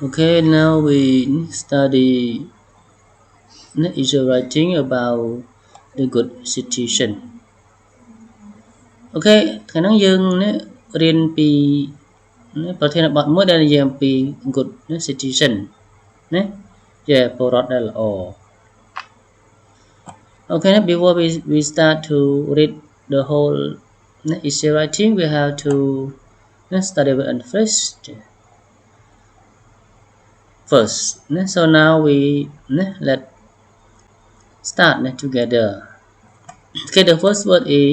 Okay, now we study essay writing about the good situation. Okay, ថ្ងៃហ្នឹងយើងរៀនពីប្រធានបទមួយដែលនិយាយអំពី good situation ណាជាពលរដ្ឋដែលល្អ Okay, before we start to read the whole essay writing, we have to study it first. So now we let start together. Okay, the first word is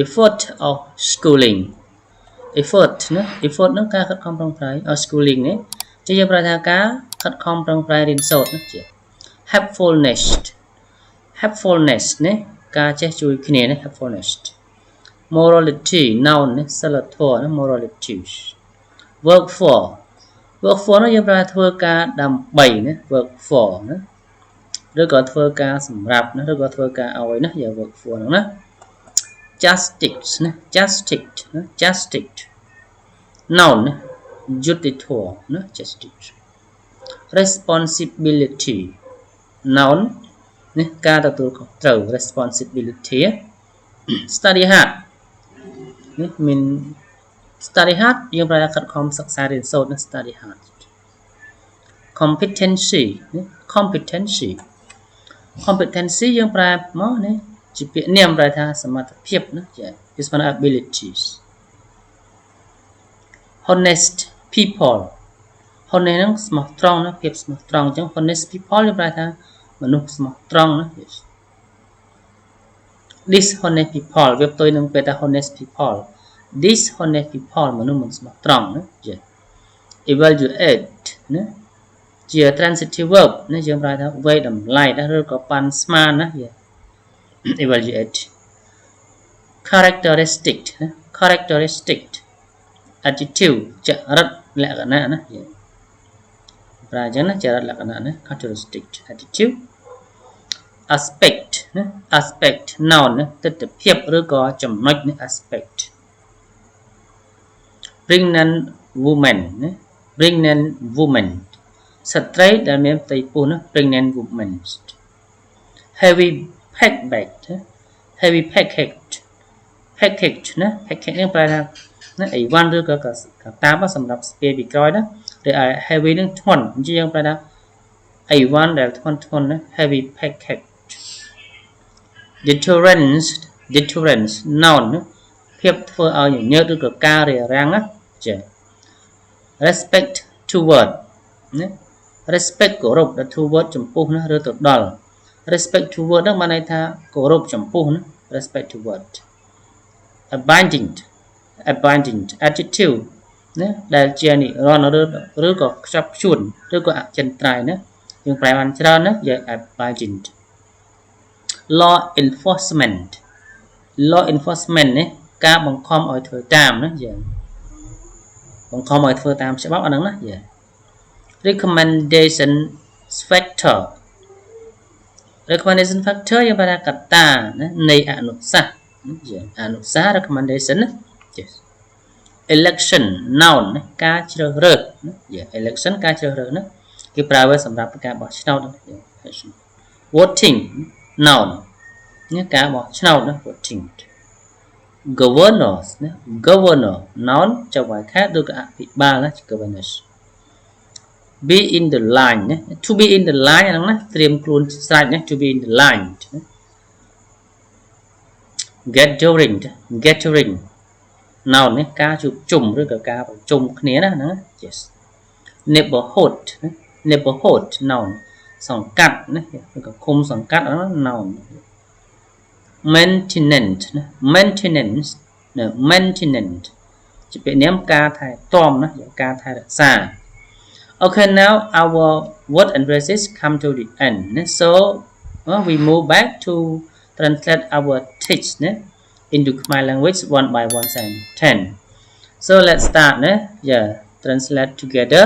effort of schooling. effort ហ្នឹងការខិតខំប្រឹងប្រែង of schooling នេះជាយើងប្រើថាការខិតខំប្រឹងប្រែងរៀនសូត្រជា helpfulness នេះការចេះជួយគ្នានេះ helpfulness morality noun នេះសិលធម៌ morality work for នោះយើងប្រើធ្វើការដើម្បីណា work for ណាឬក៏ធ្វើការសម្រាប់ណាឬក៏ធ្វើការឲ្យណាយើង work for ហ្នឹងណា justice ណា justice noun ណាយុត្តិធម៌ណា justice responsibility noun នេះការទទួលខុសត្រូវ responsibility study hard នេះមាន study hard យើងប្រើថាខិតខំសិក្សារៀនសូត្រណា study hard competency នេះ competency យើងប្រើមកនេះជាពាក្យនាមប្រែថាសមត្ថភាពណាចាវាស្មើនឹង abilities honest people honest ហ្នឹងស្មោះត្រង់ណាភាពស្មោះត្រង់អញ្ចឹង honest people យើងប្រែថាមនុស្សស្មោះត្រង់ណា dishonest people វាផ្ទុយនឹងពេលថា honest people dishonest people មនុស្សមិនស្មោះត្រង់ណាចា evaluate ណាជា transitive verb ណាយើងប្រែថាវេតម្លៃណាឬក៏ប៉ាន់ស្មានណាចា evaluate characteristic attitude ចរិតលក្ខណៈណាប្រើអញ្ចឹងណាចរិតលក្ខណៈណា characteristic attitude aspect ណា aspect noun ណាទិដ្ឋភាពឬក៏ចំណុចនៃ aspect pregnant woman ណា pregnant woman ស្ត្រីដែលមានផ្ទៃពោះណា pregnant woman heavy package ណា heavy package ណា package នេះប្រែថាណាអីវ៉ាន់ឬក៏កាតាបសម្រាប់ស្ពាយពីក្រោយណាឬ heavy នឹងធ្ងន់អញ្ចឹងយើងប្រែថាអីវ៉ាន់ដែលធ្ងន់ណា heavy package deterrence noun ណាភាពធ្វើឲ្យញញើតឬក៏ការរារាំងណាចា respect toward ណា respect គោរពដល់ toward ចំពោះណាឬទៅដល់ respect toward ហ្នឹងបានន័យថាគោរពចំពោះណា respect toward abiding attitude ណាដែលជានិរន្តរ៍ឬក៏ខ្ជាប់ខ្ជួនឬក៏អចិន្ត្រៃយ៍ណាយើងប្រែបានច្រើនណាយើង abiding law enforcement នេះការបង្ខំឲ្យធ្វើតាមណាយើងបង្ខំឲ្យធ្វើតាមច្បាប់អាហ្នឹងណាយើង recommendation factor យើងប្រើថាកត្តាណានៃអនុសាសន៍យើងអនុសាសន៍ recommendation ណា yes election noun ណាការជ្រើសរើសណាយើង election ការជ្រើសរើសណាគេប្រើវាសម្រាប់ការបោះឆ្នោតណាយើង voting noun នេះការបោះឆ្នោតណា voting governors ណា governor noun ចៅហ្វាយខេត្តឬក៏អភិបាលណា governors be in the line ណា to be in the line ហ្នឹងណាត្រៀមខ្លួនស្រេចណា to be in the line ណា gathering noun នេះការជួបជុំឬក៏ការប្រជុំគ្នាណាហ្នឹង yes neighborhood noun សង្កាត់ណាឬក៏ឃុំសង្កាត់ហ្នឹង noun maintenance ណា maintenance ជាពាក្យនាមការថែទាំណាការថែរក្សា Okay, now our word and phrases come to the end. So we move back to translate our text into Khmer language one by one and 10. So let's start. Translate together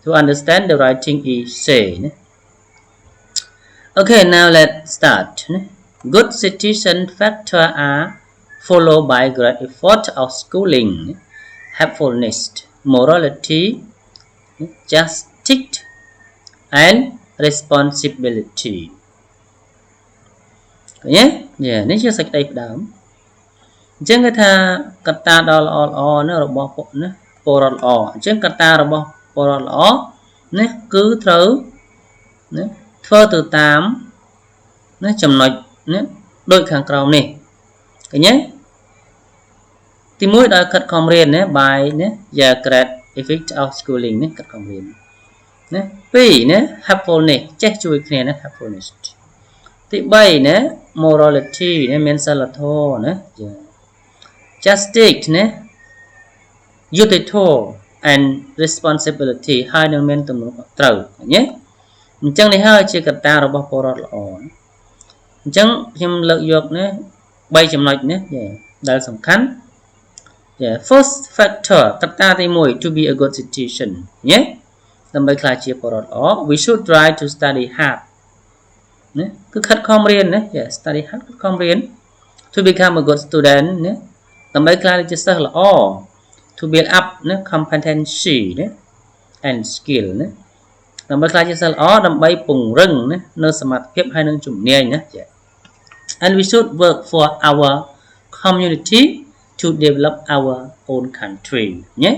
to understand the writing essay. Okay, now let's start. Good citizen factor are followed by great effort of schooling. helpfulness morality justice and responsibility ឃើញទេនេះជាសេចក្តីផ្ដើមអញ្ចឹងគេថាកត្តាដ៏ល្អណារបស់ពលរដ្ឋល្អអញ្ចឹងកត្តារបស់ពលរដ្ឋល្អណាគឺត្រូវណាធ្វើទៅតាមណាចំណុចណាដូចខាងក្រោមនេះឃើញទេទី1ដោយខិតខំរៀនណា by ណា your great effect of schooling ណាខិតខំរៀនណា2ណា helpfulness ចេះជួយគ្នាណា helpfulness ទី3ណា morality ណាមានសីលធម៌ណា justice ណាយុត្តិធម៌ and responsibility ហើយនឹងមានទំនួលខុសត្រូវឃើញទេអញ្ចឹងនេះហើយជាកត្តារបស់ពលរដ្ឋល្អអញ្ចឹងខ្ញុំលើកយកណា3ចំណុចណាដែលសំខាន់ first factor កត្តាទី1 to be a good citizen ណាដើម្បីក្លាយជាពលរដ្ឋល្អ we should try to study hard ណាគឺខិតខំរៀនណា study hard ខិតខំរៀន to become a good student ណាដើម្បីក្លាយជាសិស្សល្អ to build up ណា competency ណា and skill ណាដើម្បីក្លាយជាសិស្សល្អដើម្បីពង្រឹងណានៅសមត្ថភាពហើយនឹងជំនាញណា and we should work for our community to develop our own country ណា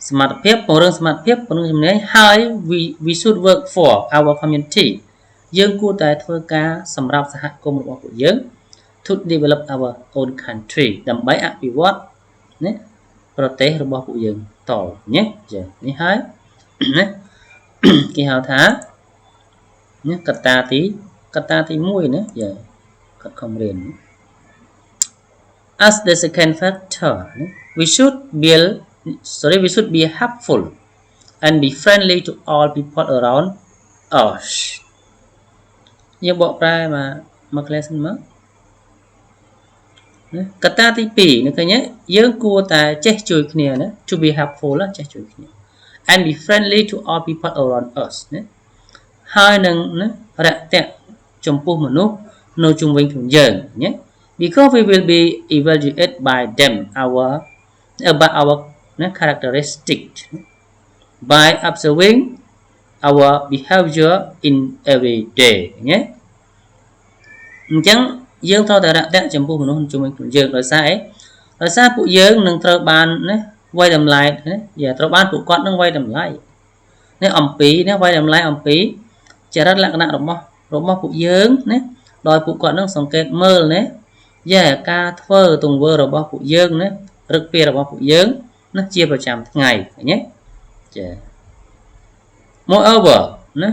សមត្ថភាពពង្រឹងសមត្ថភាពពង្រឹងជំនាញហើយ we should work for our community យើងគួរតែធ្វើការសម្រាប់សហគមន៍របស់ពួកយើង to develop our own country ដើម្បីអភិវឌ្ឍណាប្រទេសរបស់ពួកយើងតណានេះហើយណាគេហៅថាណាកត្តាទី1ណាខិតខំរៀន as the second factor we should be helpful and be friendly to all people around us យើងបកប្រែមក class មកណាកត្តាទី2នេះឃើញទេយើងគួរតែចេះជួយគ្នាណា to be helpful ចេះជួយគ្នា and be friendly to all people around us ណាហើយនឹងណារាក់ទាក់ចំពោះមនុស្សនៅជុំវិញខ្លួនយើងណា because we will be evaluated by them about our characteristic by observing our behavior in every day ណាអញ្ចឹងយើងត្រូវតែរាក់ទាក់ចំពោះមនុស្សជុំវិញខ្លួនយើងដោយសារអីដោយសារពួកយើងនឹងត្រូវបានណាវាយតម្លៃណាត្រូវបានពួកគាត់នឹងវាយតម្លៃនេះអំពីណាវាយតម្លៃអំពីចរិតលក្ខណៈរបស់ពួកយើងណាដោយពួកគាត់នឹងសង្កេតមើលណាការធ្វើទង្វើរបស់ពួកយើងណារឹកពីរបស់ពួកយើងណាជាប្រចាំថ្ងៃឃើញទេចា moreover ណា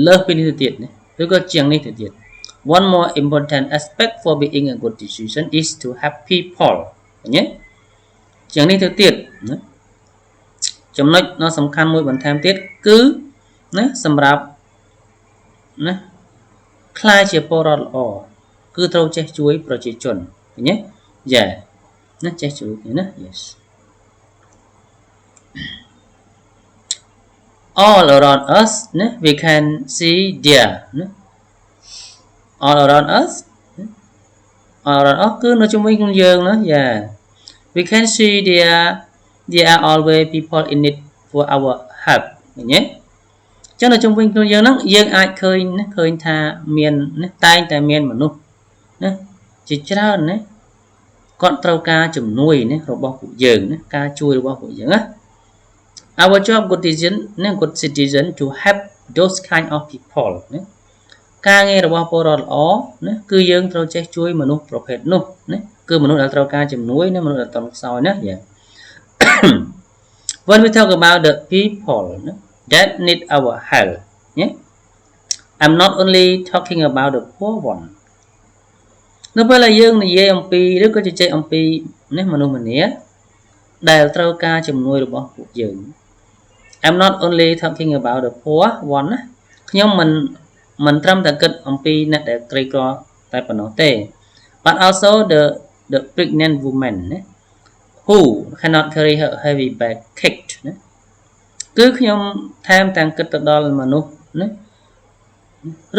លើសពីនេះទៅទៀតណាឬក៏ជាងនេះទៅទៀតone more important aspect for being a good decision is to help people ឃើញទេជាងនេះទៅទៀតណាចំណុចដ៏សំខាន់មួយបន្ថែមទៀតគឺណាសម្រាប់ណាក្លាយជាពលរដ្ឋល្អគឺត្រូវចេះជួយប្រជាជនឃើញទេណាចេះជួយណា yes all around us ណា we can see there ណា all around us គឺនៅជុំវិញខ្លួនយើងណា we can see there are always people in need for our help ឃើញទេអញ្ចឹងនៅជុំវិញខ្លួនយើងហ្នឹងយើងអាចឃើញណាឃើញថាមានណាតែងតែមានមនុស្សណាជាច្រើនណាគាត់ត្រូវការជំនួយណារបស់ពួកយើងណាការជួយរបស់ពួកយើងណា our job good citizen to help those kind of people ណាការងាររបស់ពលរដ្ឋល្អណាគឺយើងត្រូវចេះជួយមនុស្សប្រភេទនោះណាគឺមនុស្សដែលត្រូវការជំនួយណាមនុស្សដែលតន់ខ្សោយណា when we talk about the people that need our help I'm not only talking about the poor one នៅពេលដែលយើងនិយាយអំពីឬក៏ជជែកអំពីណាមនុស្សម្នាដែលត្រូវការជំនួយរបស់ពួកយើង I'm not only talking about the poor one ណាខ្ញុំមិនត្រឹមតែគិតអំពីអ្នកដែលក្រីក្រតែប៉ុណ្ណោះទេ but also the pregnant woman ណា who cannot carry her heavy bag kicked ណាគឺខ្ញុំថែមទាំងគិតទៅដល់មនុស្សណា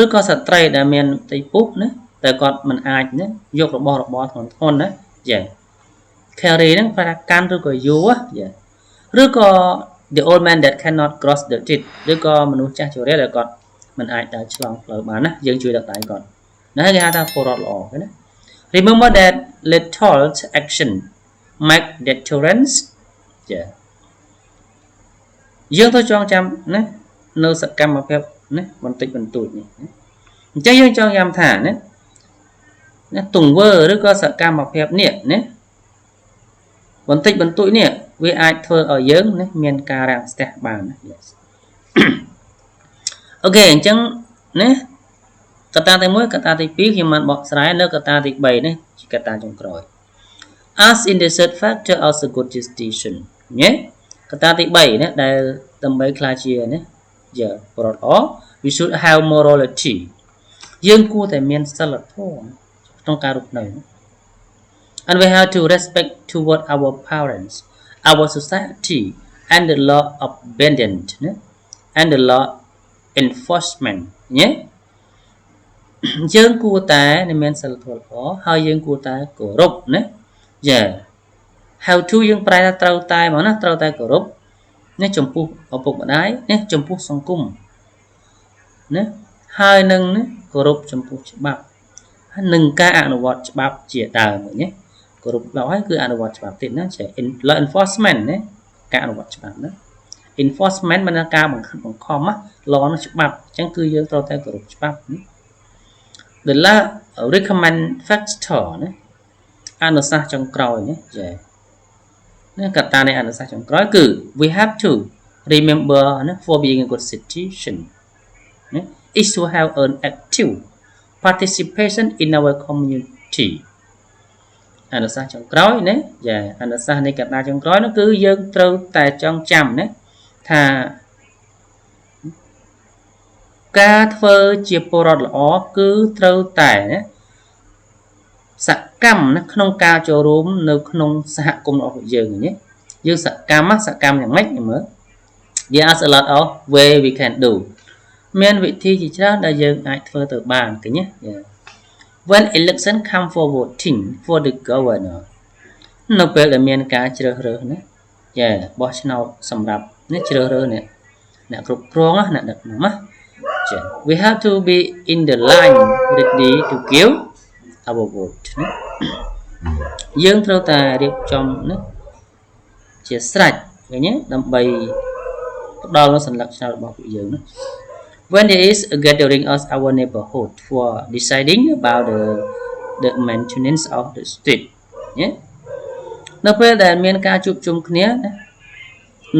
ឬក៏ស្ត្រីដែលមានផ្ទៃពោះណាតែគាត់មិនអាចណាយករបស់របរធ្ងន់ៗណា carry ហ្នឹងប្រកាកាន់ឬក៏យួរឬក៏ the old man that cannot cross the street ឬក៏មនុស្សចាស់ជរាដែលគាត់មិនអាចដើរឆ្លងផ្លូវបានណាយើងជួយដាក់ដៃគាត់ណាគេហៅថាពលរដ្ឋល្អឃើញណា remember that little action make deterrence យើងត្រូវចងចាំណានៅសកម្មភាពណាបន្តិចបន្តួចនេះអញ្ចឹងយើងចងចាំថាណាទង្វើឬក៏សកម្មភាពនេះណាបន្តិចបន្តួចនេះវាអាចធ្វើឲ្យយើងណាមានការរាំងស្ទះបានណា អូខេអញ្ចឹងណាកត្តាទី1កត្តាទី2ខ្ញុំបានបកស្រាយនៅកត្តាទី3នេះជាកត្តាចុងក្រោយ as in the third factor of the good decision ណាកត្តាទី3ណាដែលដើម្បីខ្លាចជាណាពលរដ្ឋល្អ we should have morality យើងគួរតែមានសីលធម៌ក្នុងការរស់នៅ and we have to respect toward our parents our society and the law abundant and the law enforcement ណាយើងគួរតែមានសីលធម៌ល្អហើយយើងគួរតែគោរពណាhow to យើងប្រែថាត្រូវតែមកណាត្រូវតែគោរពណាចំពោះឪពុកម្ដាយណាចំពោះសង្គមណាហើយនឹងណាគោរពចំពោះច្បាប់និងការអនុវត្តច្បាប់ជាដើមណាគោរពច្បាប់ហើយគឺអនុវត្តច្បាប់ទៀតណាជា law enforcement ណាការអនុវត្តច្បាប់ណា enforcement មានការបង្ខិតបង្ខំណា law នោះច្បាប់អញ្ចឹងគឺយើងត្រូវតែគោរពច្បាប់ណា the law recommend factor ណាអនុសាសន៍ចុងក្រោយណាណាកត្តានៃអនុសាសន៍ចុងក្រោយគឺ we have to remember ណា for being a good citizen ណា is to have an active participation in our community អនុសាសន៍ចុងក្រោយណាអនុសាសន៍នៃកត្តាចុងក្រោយនោះគឺយើងត្រូវតែចងចាំណាថាការធ្វើជាពលរដ្ឋល្អគឺត្រូវតែណាសកម្មណាក្នុងការចូលរួមនៅក្នុងសហគមន៍របស់ពួកយើងណាយើងសកម្មយ៉ាងម៉េចមើល there are a lot of way we can do មានវិធីជាច្រើនដែលយើងអាចធ្វើទៅបានឃើញទេ when election come for voting for the governor នៅពេលដែលមានការជ្រើសរើសណាបោះឆ្នោតសម្រាប់នេះជ្រើសរើសអ្នកគ្រប់គ្រងអ្នកដឹកនាំណាwe have to be in the line ready to give our vote ណាយើងត្រូវតែរៀបចំណាជាស្រេចឃើញទេដើម្បីផ្ដល់នូវសញ្ញាឆ្នោតរបស់ពួកយើងណា when there is a gathering of our neighborhood for deciding about the maintenance of the street ណានៅពេលដែលមានការជួបជុំគ្នាណា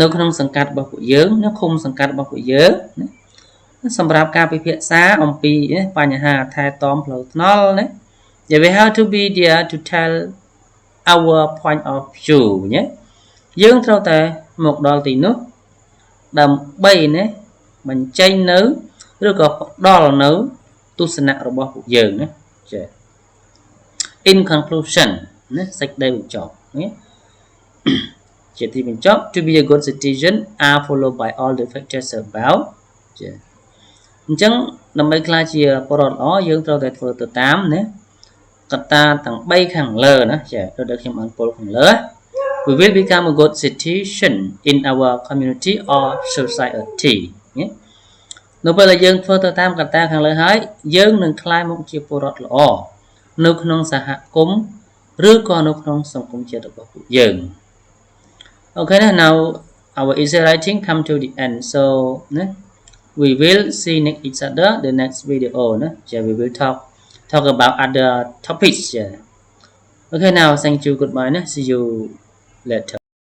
នៅក្នុងសង្កាត់របស់ពួកយើងនៅឃុំសង្កាត់របស់ពួកយើងណាសម្រាប់ការពិភាក្សាអំពីបញ្ហាថែទាំផ្លូវថ្នល់ណា we have to be there to tell our point of view ណាយើងត្រូវតែមកដល់ទីនោះដើម្បីណាបញ្ចេញនៅឬក៏ផ្ដល់នៅទស្សនៈរបស់ពួកយើងណាin conclusion ណាសេចក្តីបញ្ចប់ណាជាទីបញ្ចប់ to be a good citizen are followed by all the factors above អញ្ចឹងដើម្បីក្លាយជាពលរដ្ឋល្អយើងត្រូវតែធ្វើទៅតាមណាកត្តាទាំង3ខាងលើណាដូចដែលខ្ញុំបានពោលខាងលើ we will become a good citizen in our community or society ណានៅពេលដែលយើងធ្វើទៅតាមកត្តាខាងលើហើយយើងនឹងក្លាយមកជាពលរដ្ឋល្អនៅក្នុងសហគមន៍ឬក៏នៅក្នុងសង្គមជាតិរបស់ពួកយើង Okay now our essay writing come to the end so we will see each other the next video we will talk about other topics okay now thank you goodbye see you later